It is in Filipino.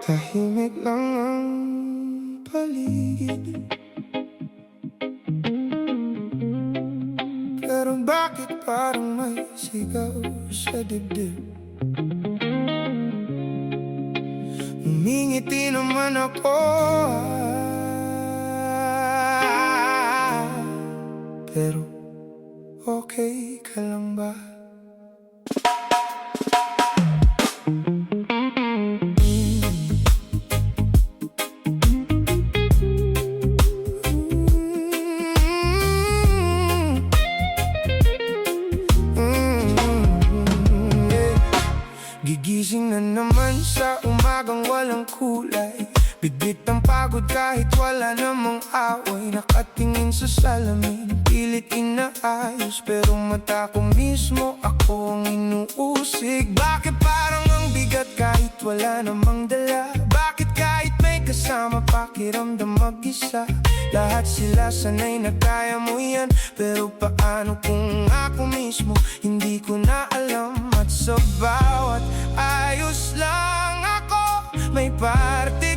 Tahimik lang ang paligid, pero bakit parang may sigaw sa dibdib? Humingiti naman ako, pero okay ka lang ba? Gigising na naman sa umagang walang kulay, bitbit ang pagod kahit wala namang away. Nakatingin sa salamin, pilit inaayos, pero mata ko mismo ako ang inuusig. Bakit parang ang bigat kahit wala namang dala? Bakit kahit may kasama pakiramdam mag-isa? Lahat sila sanay na kaya mo yan, pero paano kung ako mismo hindi ko na alam? At sa bawat ayos lang ako, may parte